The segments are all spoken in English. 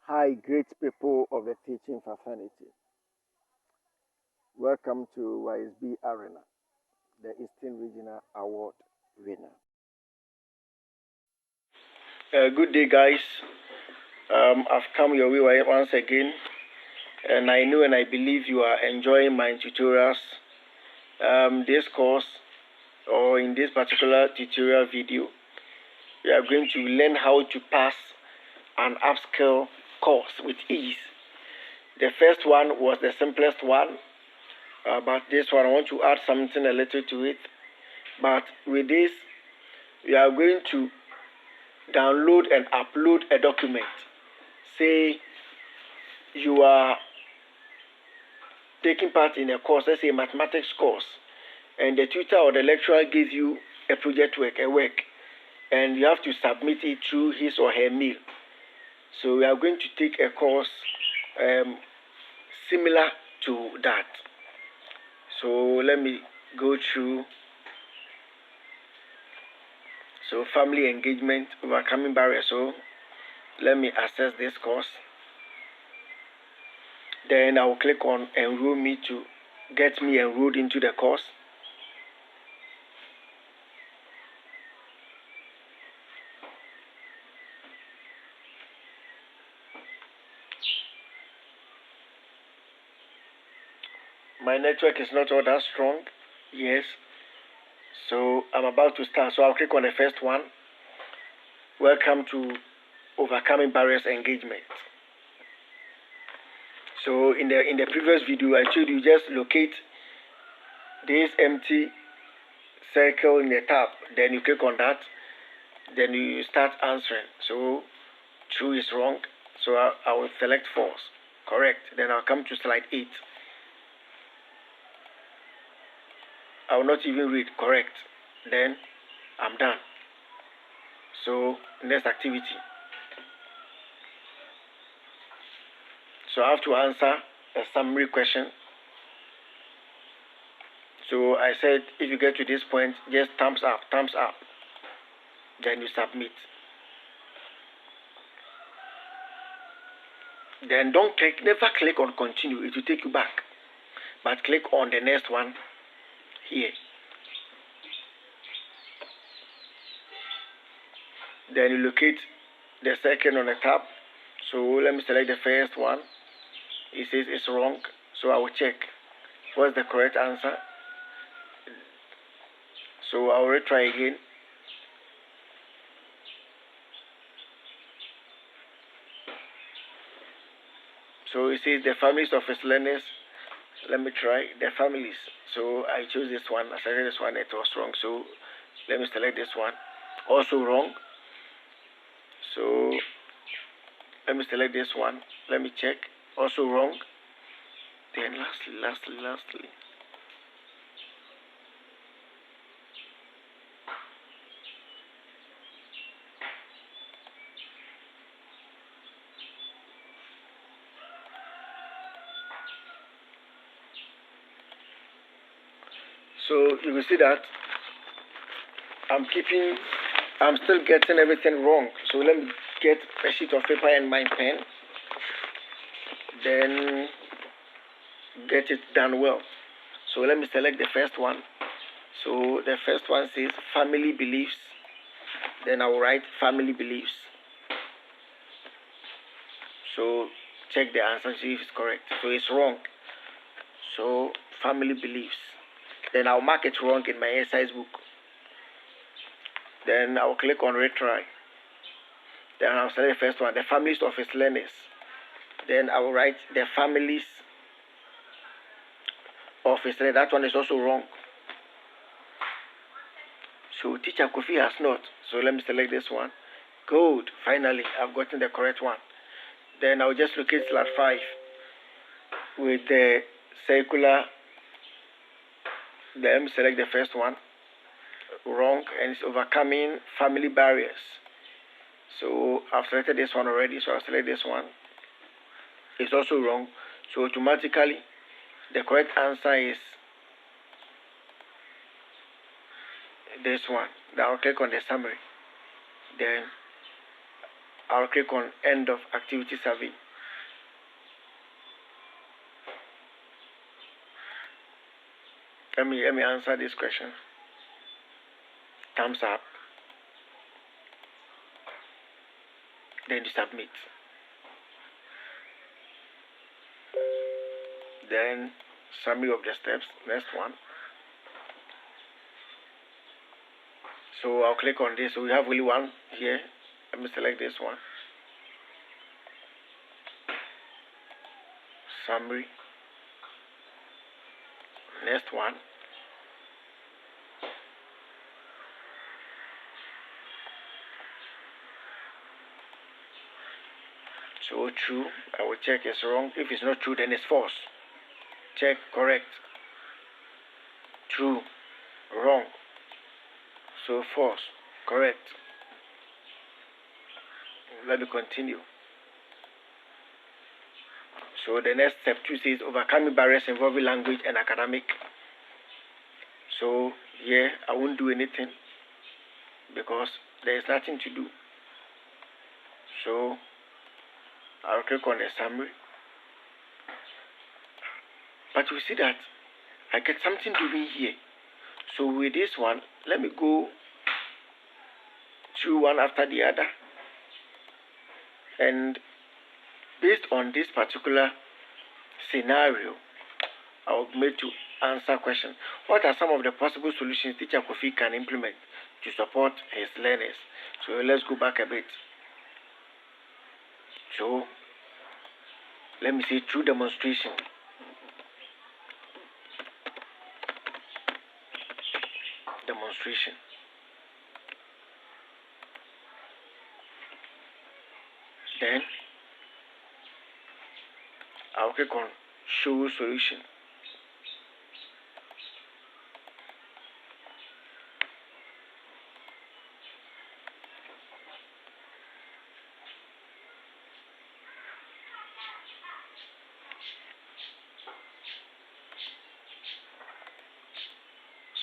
Hi, great people of the teaching fraternity. Welcome to YSB Arena, the Eastern Regional Award winner. Good day, guys. I've come your way once again, and I know and I believe you are enjoying my tutorials. This course, or in this particular tutorial video, we are going to learn how to pass an upskill course with ease. The first one was the simplest one, but this one I want to add something a little to it. But with this, we are going to download and upload a document. Say you are taking part in a course, let's say a mathematics course, and the tutor or the lecturer gives you a project work, and you have to submit it through his or her mail. So we are going to take a course similar to that. So let me go through. So family engagement, overcoming barriers. So let me access this course. Then I will click on enroll me to get me enrolled into the course. My network is not all that strong. Yes. So I'm about to start. So I'll click on the first one. Welcome to overcoming barriers engagement. So in the previous video, I showed you just locate this empty circle in the tab. Then you click on that. Then you start answering. So true is wrong. So I will select false. Correct. Then I'll come to slide 8. I will not even read correct. Then I'm done. So next activity. So I have to answer a summary question. So I said if you get to this point, just thumbs up. Then you submit. Then never click on continue. It will take you back. But click on the next one here. Then you locate the second on the tab. So let me select the first one. It says it's wrong. So I will check what's the correct answer. So I will retry again. So it says the families of his learners. Let me try the families. So I chose this one. I selected this one. It was wrong. So let me select this one. Also wrong. So let me select this one. Let me check. Also wrong. Then lastly. So you will see that I'm still getting everything wrong. So let me get a sheet of paper and my pen. Then get it done well. So let me select the first one. So the first one says family beliefs. Then I will write family beliefs. So check the answer, see if it's correct. So it's wrong. So family beliefs. Then I'll mark it wrong in my exercise book. Then I'll click on retry. Then I'll select the first one, the families of his learners. Then I will write the families of his learners. That one is also wrong. So teacher Kofi has not. So let me select this one. Good. Finally, I've gotten the correct one. Then I'll just locate slide 5 with the circular. Then select the first one. Wrong, and it's overcoming family barriers. So I've selected this one already. So I'll select this one. It's also wrong. So automatically, the correct answer is this one. Then I'll click on the summary. Then I'll click on end of activity survey. Let me answer this question. Thumbs up. Then you submit. Then summary of the steps. Next one. So I'll click on this. So we have only one here. Let me select this one. Summary. Next one. So true. I will check it's wrong. If it's not true, then it's false. Check correct. True. Wrong. So false. Correct. Let me continue. So the next step 2 says overcoming barriers involving language and academic. So here I won't do anything because there is nothing to do. So I'll click on the summary. But you see that I get something doing here. So with this one, let me go through one after the other. And based on this particular scenario, I will make to answer questions. What are some of the possible solutions Teacher Kofi can implement to support his learners? So let's go back a bit. So let me say through demonstration. Demonstration. Then I'll click on show solution.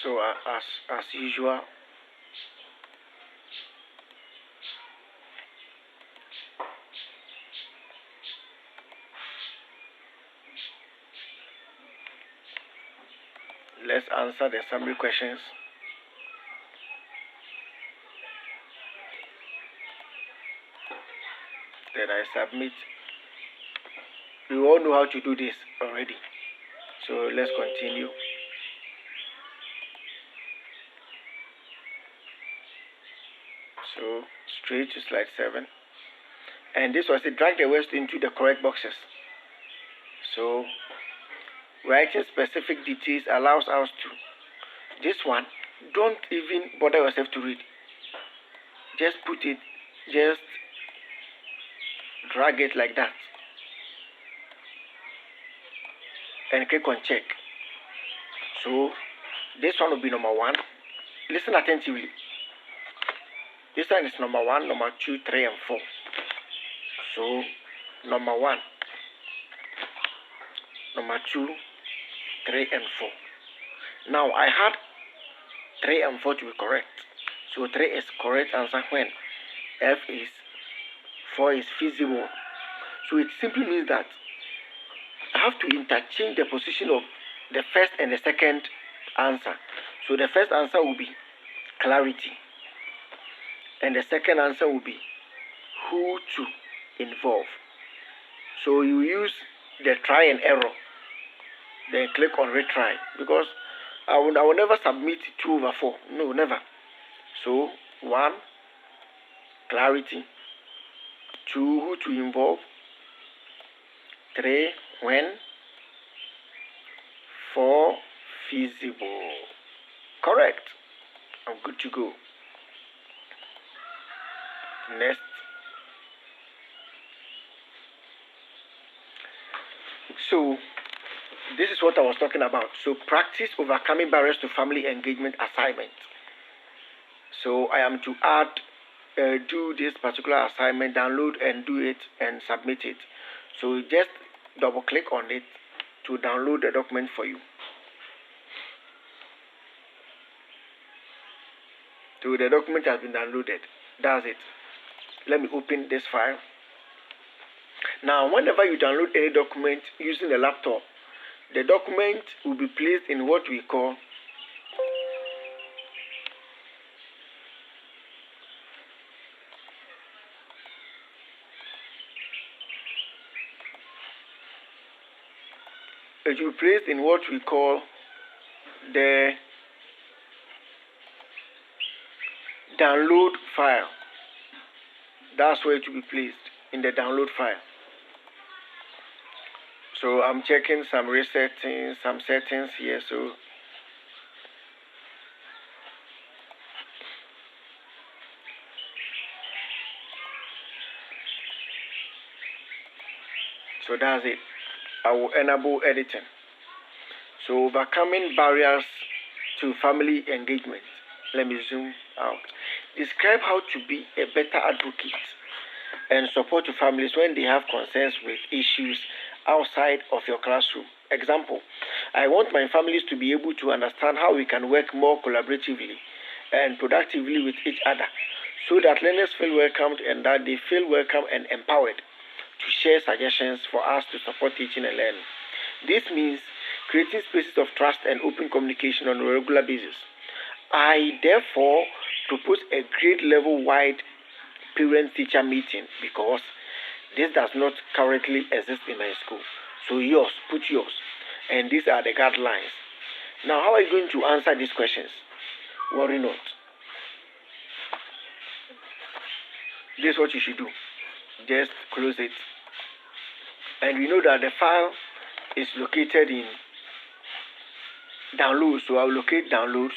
So as usual, let's answer the summary questions. Then I submit. You all know how to do this already. So let's continue. So straight to slide 7. And this was to drag the words into the correct boxes. So writing specific details allows us to. This one, don't even bother yourself to read. Just put it, just drag it like that. And click on check. So this one will be number 1. Listen attentively. This one is number 1, number 2, 3, and 4. So number 1, number 2, 3, and 4. Now I had 3 and 4 to be correct. So 3 is correct answer when F is 4 is feasible. So it simply means that I have to interchange the position of the first and the second answer. So the first answer will be clarity. And the second answer will be who to involve. So you use the try and error. Then click on retry. Because I will never submit 2/4. No, never. So 1, clarity. 2, who to involve. 3, when. 4, feasible. Correct. I'm good to go. Next. So this is what I was talking about. So practice overcoming barriers to family engagement assignment. So I am to add, do this particular assignment, download and do it and submit it. So just double click on it to download the document for you. So the document has been downloaded. That's it. Let me open this file. Now, whenever you download any document using a laptop, the document will be placed in what we call the download file. That's where it will be placed, in the download file. So I'm checking some settings here. So that's it. I will enable editing. So overcoming barriers to family engagement. Let me zoom out. Describe how to be a better advocate and support to families when they have concerns with issues outside of your classroom. Example, I want my families to be able to understand how we can work more collaboratively and productively with each other so that learners feel welcomed and that they feel welcome and empowered to share suggestions for us to support teaching and learning. This means creating spaces of trust and open communication on a regular basis. I therefore propose a grade level wide parent-teacher meeting because this does not currently exist in my school. So yours, put yours. And these are the guidelines. Now, how are you going to answer these questions? Worry not. This is what you should do. Just close it. And we know that the file is located in downloads. So I'll locate downloads.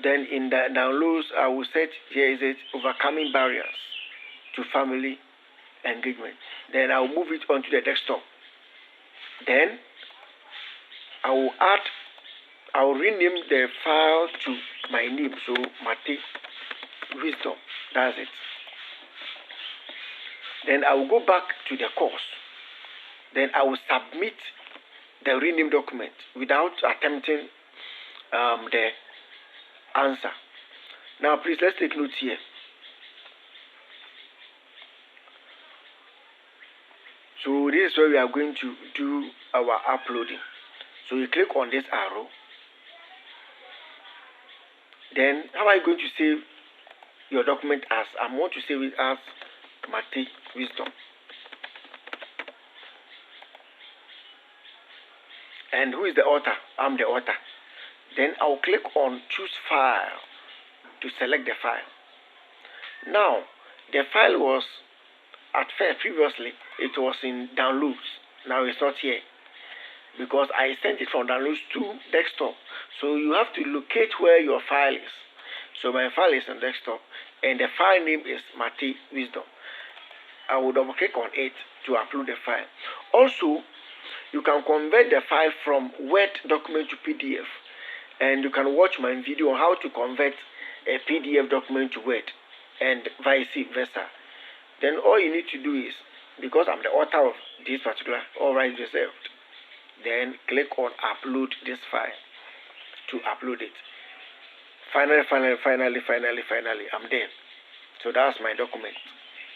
Then in the downloads, I will set, here is it, overcoming barriers to family engagement. Then I'll move it onto the desktop. Then I'll rename the file to my name. So Mate Wisdom. That's it. Then I will go back to the course. Then I will submit the rename document without attempting the answer. Now please, let's take note here. So this is where we are going to do our uploading. So you click on this arrow. Then how are you going to save your document as? I want to save it as Mate Wisdom. And who is the author? I'm the author. Then I'll click on choose file to select the file. Now, the file was previously it was in downloads. Now it's not here because I sent it from downloads to desktop. So you have to locate where your file is. So my file is on desktop and the file name is Mate Wisdom. I will double click on it to upload the file. Also, you can convert the file from Word document to PDF, and you can watch my video on how to convert a PDF document to Word and vice versa. Then all you need to do is, because I'm the author of this particular all rights reserved, then click on upload this file to upload it. Finally, I'm there. So that's my document.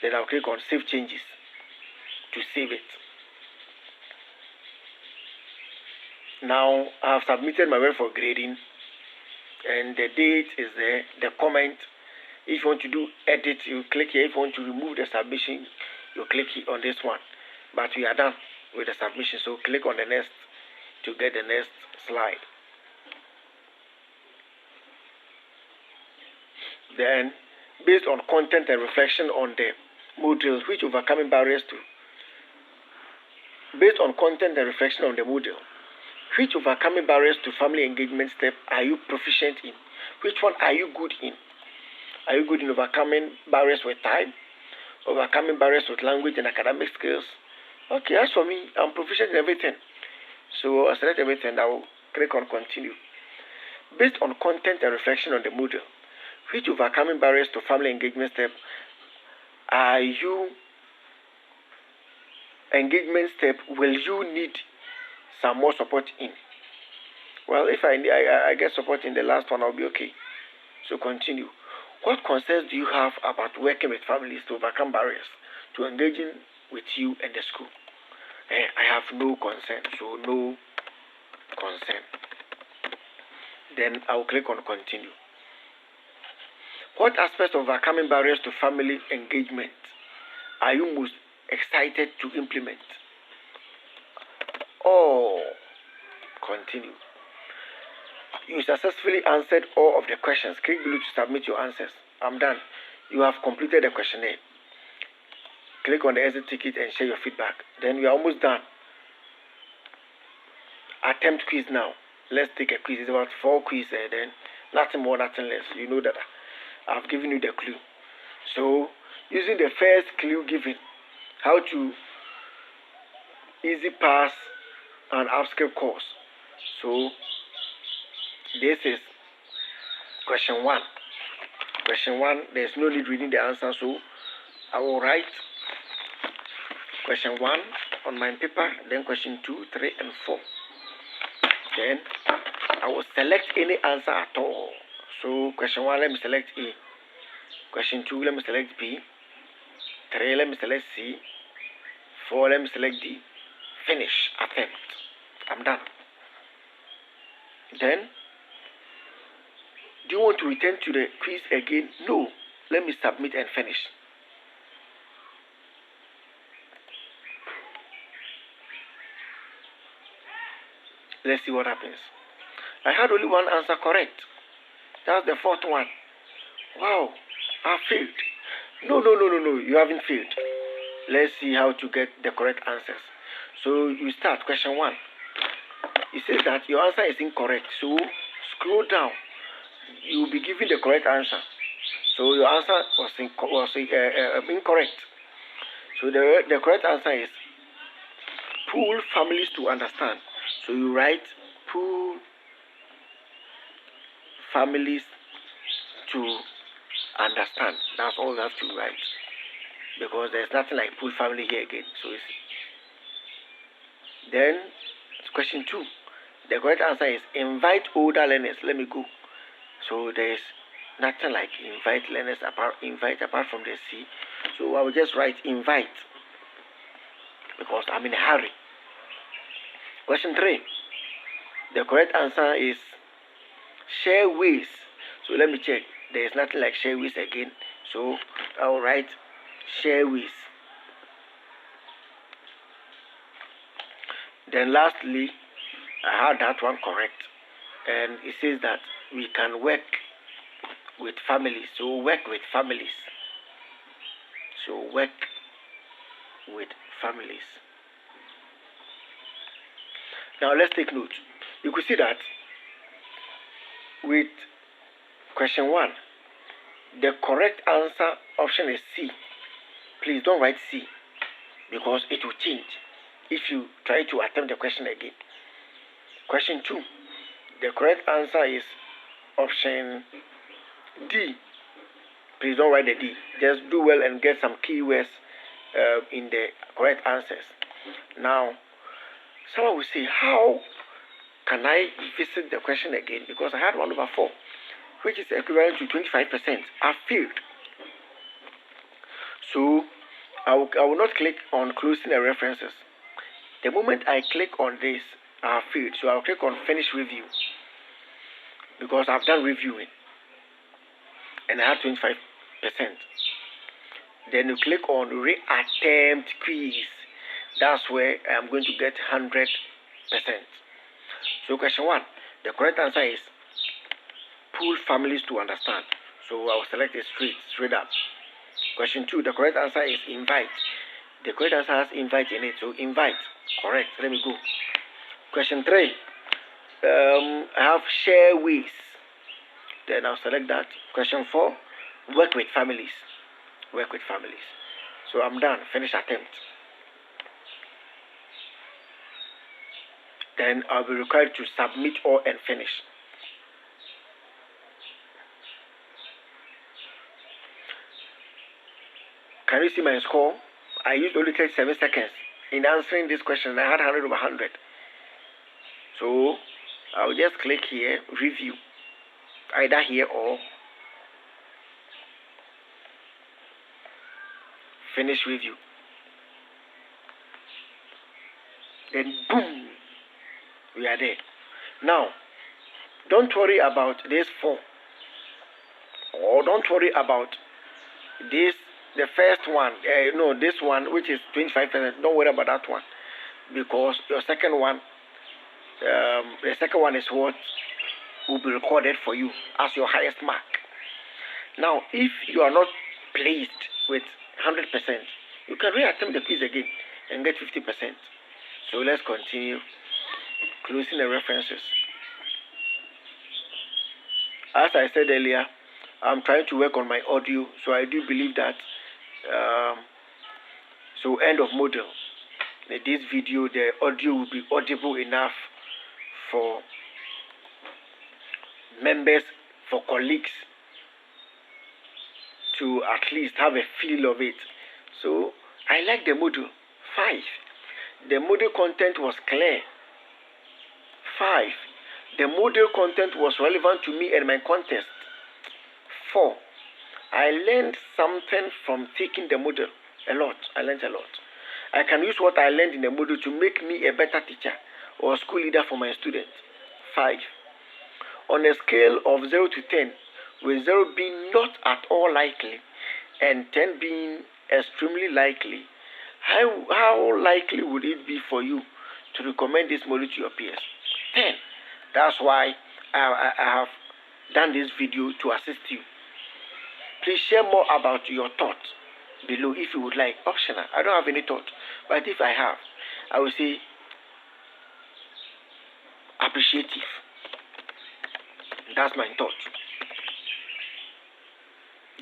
Then I'll click on save changes to save it. Now I have submitted my work for grading and the date is there, the comment. If you want to do edit, you click here. If you want to remove the submission, you click here on this one. But we are done with the submission, so click on the next to get the next slide. Then, based on content and reflection on the model, which overcoming barriers to. Based on content and reflection on the model, which overcoming barriers to family engagement step are you proficient in? Which one are you good in? Are you good in overcoming barriers with time? Overcoming barriers with language and academic skills? Okay, as for me, I'm proficient in everything. So I select everything. I will click on continue. Based on content and reflection on the model, which overcoming barriers to family engagement step are you will you need some more support in? Well, if I get support in the last one, I'll be okay. So continue. What concerns do you have about working with families to overcome barriers to engaging with you and the school? I have no concern, so no concern. Then I will click on continue. What aspects of overcoming barriers to family engagement are you most excited to implement? Oh, continue. You successfully answered all of the questions. Click below to submit your answers. I'm done. You have completed the questionnaire. Click on the exit ticket and share your feedback. Then we are almost done. Attempt quiz now. Let's take a quiz. It's about 4 quizzes and then nothing more, nothing less. You know that I've given you the clue. So, using the first clue given, how to easy pass an upskill course. So, this is question 1. Question 1, there's no need reading the answer, so I will write question 1 on my paper, then question 2, 3, and 4. Then I will select any answer at all. So question 1, let me select A. Question 2, let me select B. 3, let me select C. 4, let me select D. Finish. Attempt. I'm done. Then, do you want to return to the quiz again? No. Let me submit and finish. Let's see what happens. I had only one answer correct. That's the 4th one. Wow, I failed. No. You haven't failed. Let's see how to get the correct answers. So you start question 1. It says that your answer is incorrect. So scroll down. You will be given the correct answer. So your answer was incorrect. So the correct answer is pool families to understand. So you write pool families to understand. That's all you have to write. Because there's nothing like pool family here again. So it's then question 2. The correct answer is invite older learners. Let me go. So there's nothing like invite apart from the C. So I will just write invite because I'm in a hurry. Question 3. The correct answer is share ways. So let me check. There is nothing like share ways again. So I will write share ways. Then lastly, I had that one correct. And it says that we can work with families. So work with families. So work with families. Now let's take note. You could see that with question 1, the correct answer option is C. Please don't write C because it will change if you try to attempt the question again. Question 2, the correct answer is option D. Please don't write the D. Just do well and get some keywords in the correct answers. Now, someone will say, how can I visit the question again? Because I had 1/4, which is equivalent to 25%. I failed. So I will not click on closing the references. The moment I click on this, I failed. So I'll click on finish review because I've done reviewing and I had 25%. Then you click on reattempt quiz. That's where I'm going to get 100%. So question 1, the correct answer is pool families to understand. So I will select it straight up. Question 2, the correct answer is invite. The correct answer has invite in it. So invite. Correct. Let me go. Question 3, I have share ways. Then I'll select that. Question 4, work with families. Work with families. So I'm done. Finish attempt. Then I'll be required to submit all and finish. Can you see my score? I used only 37 seconds in answering this question. I had 100/100. So I'll just click here, review, either here or finish review. Then boom, we are there. Now, don't worry about this 4, or don't worry about this, the first one. No, this one which is 25%. Don't worry about that one, because your second one, the second one is what will be recorded for you as your highest mark. Now, if you are not pleased with 100%, you can reattempt the quiz again and get 50%. So let's continue closing the references. As I said earlier, I'm trying to work on my audio, so I do believe that so end of module, this video, the audio will be audible enough for members, for colleagues to at least have a feel of it. So I like the module. 5, the module content was clear. 5, the module content was relevant to me and my contest. 4, I learned something from taking the module. A lot. I learned a lot. I can use what I learned in the module to make me a better teacher or school leader for my students. 5, on a scale of 0 to 10, with 0 being not at all likely and 10 being extremely likely, how likely would it be for you to recommend this module to your peers? 10. That's why I have done this video to assist you. Please share more about your thoughts below if you would like. Optional. I don't have any thought, but if I have, I will say appreciative. That's my thought.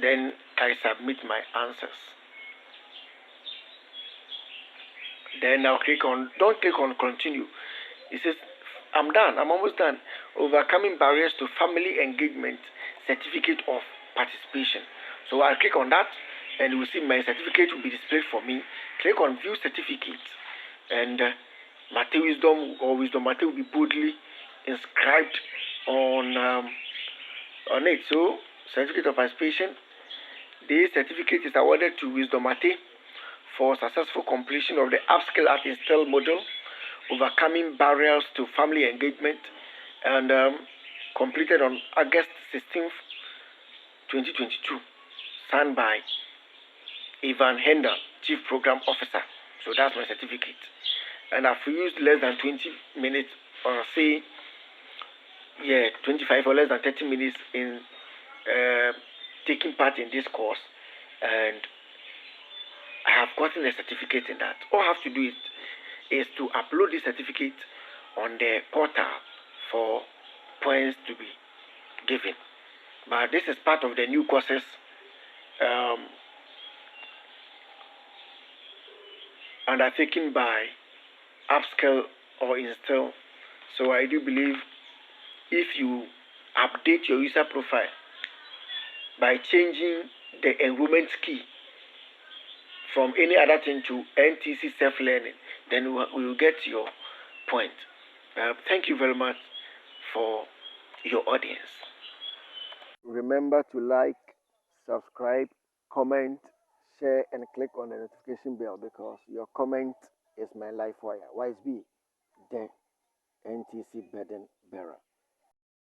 Then I submit my answers. Then I'll click on, don't click on continue. It says, I'm done, I'm almost done. Overcoming barriers to family engagement, certificate of participation. So I'll click on that, and you will see my certificate will be displayed for me. Click on view certificate, and Matthew Wisdom or Wisdom Matthew will be boldly inscribed on it. So certificate of participation. This certificate is awarded to Wisdom Matthew for successful completion of the Upskill at Instill module, overcoming barriers to family engagement, and completed on August 16th, 2022. Signed by Ivan Hendel, Chief Program Officer. So that's my certificate. And I've used less than 20 minutes, or say, 25 or less than 30 minutes in taking part in this course, and I have gotten a certificate in that. All I have to do is to upload this certificate on the portal for points to be given. But this is part of the new courses undertaken by Upskill or Instill. So I do believe if you update your user profile by changing the enrollment key from any other thing to NTC self-learning, then we will get your point. Thank you very much for your audience. Remember to like, subscribe, comment, share, and click on the notification bell, because your comment is my life wire. YSB, the NTC burden bearer.